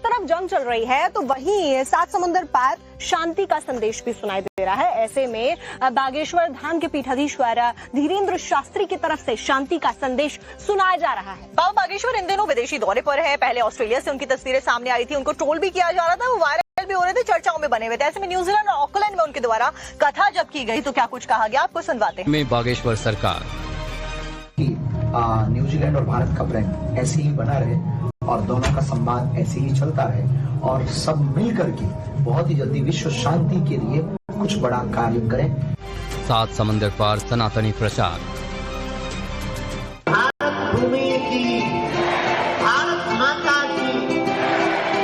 तरफ जंग चल रही है तो वहीं सात समंदर पार शांति का संदेश भी सुनाई दे रहा है। ऐसे में बागेश्वर धाम के पीठाधीश्वर धीरेन्द्र शास्त्री की तरफ से शांति का संदेश सुनाया जा रहा है। बाबा बागेश्वर इन दिनों विदेशी दौरे पर है। पहले ऑस्ट्रेलिया से उनकी तस्वीरें सामने आई थी, उनको ट्रोल भी किया जा रहा था, वो वायरल भी हो रहे थे, चर्चाओं में बने हुए थे। ऐसे में न्यूजीलैंड और ऑकलैंड में उनके द्वारा कथा जब की गई तो क्या कुछ कहा गया, आपको सुनवाते हैं। में बागेश्वर सरकार न्यूजीलैंड और भारत का प्रेम ऐसे ही बना रहे और दोनों का संवाद ऐसे ही चलता रहे और सब मिलकर के बहुत ही जल्दी विश्व शांति के लिए कुछ बड़ा कार्य करें। सात समंदर पार सनातनी प्रचार। भारत भूमि की, भारत माता की,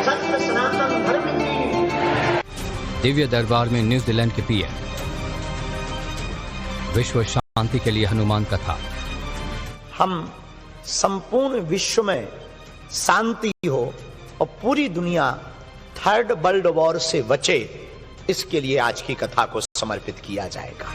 सत्य सनातन धर्म की। दिव्य दरबार में न्यूजीलैंड के पीएम। विश्व शांति के लिए हनुमान कथा। हम संपूर्ण विश्व में शांति हो और पूरी दुनिया थर्ड वर्ल्ड वॉर से बचे, इसके लिए आज की कथा को समर्पित किया जाएगा।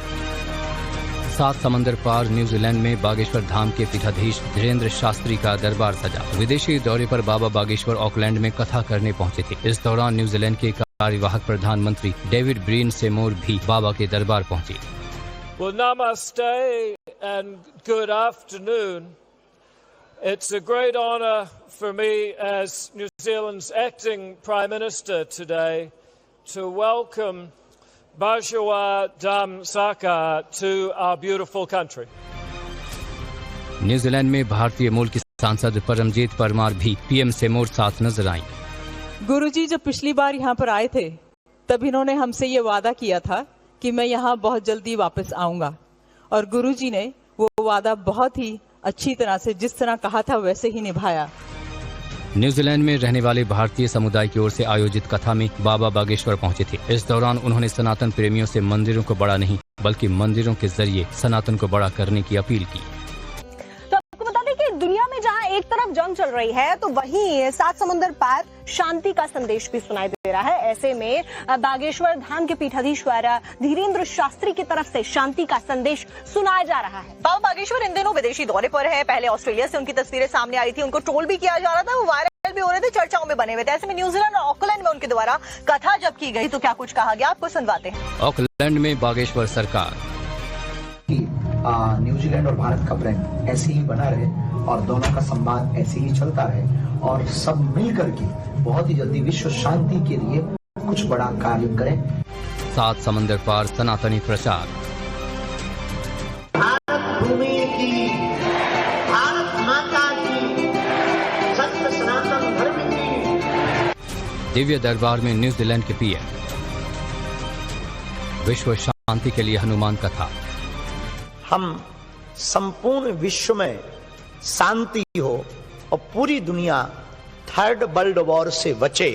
सात समंदर पार न्यूजीलैंड में बागेश्वर धाम के पीठाधीश धीरेन्द्र शास्त्री का दरबार सजा। विदेशी दौरे पर बाबा बागेश्वर ऑकलैंड में कथा करने पहुंचे थे। इस दौरान न्यूजीलैंड के कार्यवाहक प्रधानमंत्री डेविड ब्रीन सेमोर भी बाबा के दरबार पहुंचे। Well, namaste and good afternoon. It's a great honour for me as New Zealand's acting Prime Minister today to welcome Bajwa Dham Saka to our beautiful country. New Zealand में भारतीय मूल की सांसद परमजीत परमार भी पीएम सेमोर साथ नजर आईं। गुरुजी जब पिछली बार यहाँ पर आए थे तब इन्होंने हमसे ये वादा किया था कि मैं यहाँ बहुत जल्दी वापस आऊंगा, और गुरुजी ने वो वादा बहुत ही अच्छी तरह से जिस तरह कहा था वैसे ही निभाया। न्यूजीलैंड में रहने वाले भारतीय समुदाय की ओर से आयोजित कथा में बाबा बागेश्वर पहुंचे थे। इस दौरान उन्होंने सनातन प्रेमियों से मंदिरों को बड़ा नहीं बल्कि मंदिरों के जरिए सनातन को बड़ा करने की अपील की। दुनिया में जहां एक तरफ जंग चल रही है तो वहीं सात समुंदर पार शांति का संदेश भी सुनाई दे रहा है। ऐसे में बागेश्वर धाम के पीठाधीश्वर धीरेन्द्र शास्त्री की तरफ से शांति का संदेश सुनाया जा रहा है। बाबा बागेश्वर इन दिनों विदेशी दौरे पर है। पहले ऑस्ट्रेलिया से उनकी तस्वीरें सामने आई थी, उनको ट्रोल भी किया जा रहा था, वो वायरल भी हो रहे थे, चर्चाओं में बने हुए थे। ऐसे में न्यूजीलैंड और ऑकलैंड में उनके द्वारा कथा जब की गई तो क्या कुछ कहा गया, आपको सुनवाते हैं। ऑकलैंड में बागेश्वर सरकार। न्यूजीलैंड और भारत का प्रेम ऐसे ही बना रहे और दोनों का संवाद ऐसे ही चलता रहे और सब मिलकर के बहुत ही जल्दी विश्व शांति के लिए कुछ बड़ा कार्य करें। सात समंदर पार सनातनी प्रचार। भारत भूमि की, भारत माता की, सत्य सनातन धर्म की। दिव्य दरबार में न्यूजीलैंड के पीएम। विश्व शांति के लिए हनुमान कथा। हम संपूर्ण विश्व में शांति हो और पूरी दुनिया थर्ड वर्ल्ड वॉर से बचे,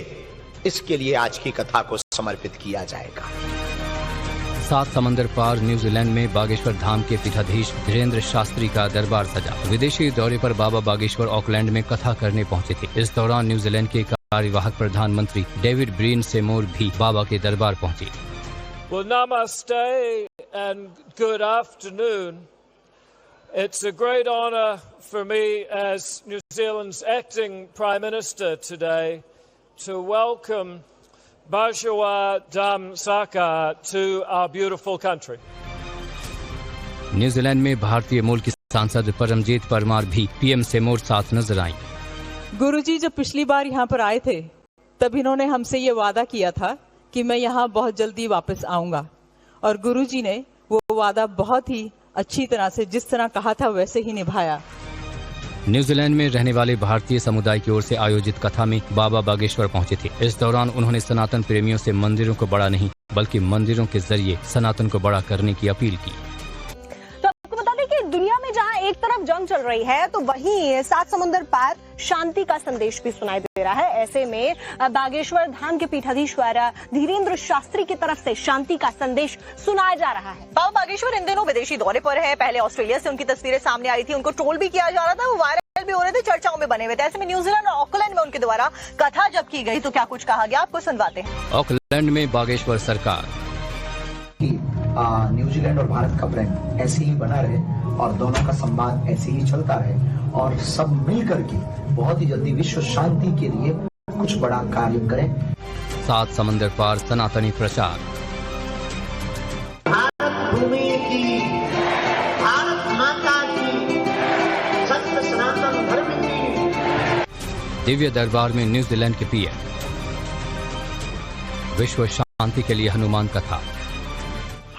इसके लिए आज की कथा को समर्पित किया जाएगा। सात समंदर पार न्यूजीलैंड में बागेश्वर धाम के पीठाधीश धीरेन्द्र शास्त्री का दरबार सजा। विदेशी दौरे पर बाबा बागेश्वर ऑकलैंड में कथा करने पहुंचे थे। इस दौरान न्यूजीलैंड के कार्यवाहक प्रधानमंत्री डेविड ब्रीन सेमोर भी बाबा के दरबार पहुंचे। Well, namaste and good afternoon. It's a great honour for me as New Zealand's acting Prime Minister today to welcome Bajwa Dham Saka to our beautiful country. New Zealand में भारतीय मूल की सांसद परमजीत परमार भी पीएम सेमोर साथ नजर आईं। गुरुजी जब पिछली बार यहाँ पर आए थे तब इन्होंने हमसे ये वादा किया था कि मैं यहाँ बहुत जल्दी वापस आऊंगा, और गुरुजी ने वो वादा बहुत ही अच्छी तरह से जिस तरह कहा था वैसे ही निभाया। न्यूजीलैंड में रहने वाले भारतीय समुदाय की ओर से आयोजित कथा में बाबा बागेश्वर पहुंचे थे। इस दौरान उन्होंने सनातन प्रेमियों से मंदिरों को बड़ा नहीं बल्कि मंदिरों के जरिए सनातन को बड़ा करने की अपील की। दुनिया में जहां एक तरफ जंग चल रही है तो वहीं सात समुंदर पार शांति का संदेश भी सुनाई दे रहा है। ऐसे में बागेश्वर धाम के पीठाधीश्वर धीरेन्द्र शास्त्री की तरफ से शांति का संदेश सुनाया जा रहा है। बाबा बागेश्वर इन दिनों विदेशी दौरे पर है। पहले ऑस्ट्रेलिया से उनकी तस्वीरें सामने आई थी, उनको ट्रोल भी किया जा रहा था, वो वायरल भी हो रहे थे, चर्चाओं में बने हुए थे। ऐसे में न्यूजीलैंड और ऑकलैंड में उनके द्वारा कथा जब की गई तो क्या कुछ कहा गया, आपको सुनवाते हैं। ऑकलैंड में बागेश्वर सरकार। न्यूजीलैंड और भारत का प्रेम ऐसे ही बना रहे और दोनों का संवाद ऐसे ही चलता रहे और सब मिलकर के बहुत ही जल्दी विश्व शांति के लिए कुछ बड़ा कार्य करें। 7 समंदर पार सनातनी प्रचार। भारत भूमि की, भारत माता की, सत्य सनातन धर्म की। दिव्य दरबार में न्यूजीलैंड के पीएम। विश्व शांति के लिए हनुमान कथा।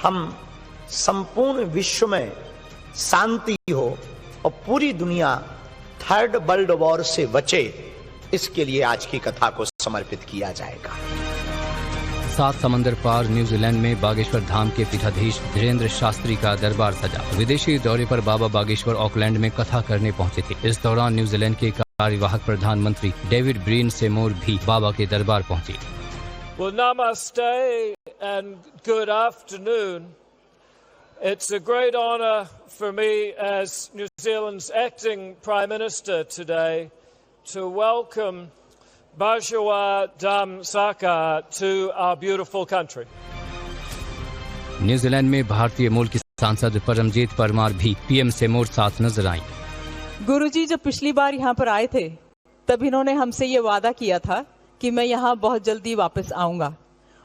हम संपूर्ण विश्व में शांति हो और पूरी दुनिया थर्ड वर्ल्ड वॉर से बचे, इसके लिए आज की कथा को समर्पित किया जाएगा। 7 समंदर पार न्यूजीलैंड में बागेश्वर धाम के पीठाधीश धीरेंद्र शास्त्री का दरबार सजा। विदेशी दौरे पर बाबा बागेश्वर ऑकलैंड में कथा करने पहुंचे थे। इस दौरान न्यूजीलैंड के कार्यवाहक प्रधानमंत्री डेविड ब्रीन सेमोर भी बाबा के दरबार पहुंचे। Well, namaste and good afternoon. It's a great honour for me as New Zealand's acting Prime Minister today to welcome Bajwa Dham Saka to our beautiful country. New Zealand में भारतीय मूल की सांसद परमजीत परमार भी पीएम सेमोर साथ नजर आईं। गुरुजी जब पिछली बार यहाँ पर आए थे तब इन्होंने हमसे ये वादा किया था कि मैं यहाँ बहुत जल्दी वापस आऊंगा,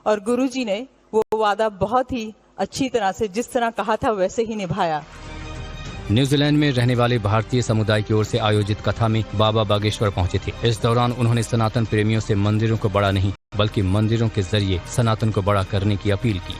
और गुरुजी ने वो वादा बहुत ही अच्छी तरह से जिस तरह कहा था वैसे ही निभाया। न्यूजीलैंड में रहने वाले भारतीय समुदाय की ओर से आयोजित कथा में बाबा बागेश्वर पहुंचे थे। इस दौरान उन्होंने सनातन प्रेमियों से मंदिरों को बड़ा नहीं बल्कि मंदिरों के जरिए सनातन को बड़ा करने की अपील की।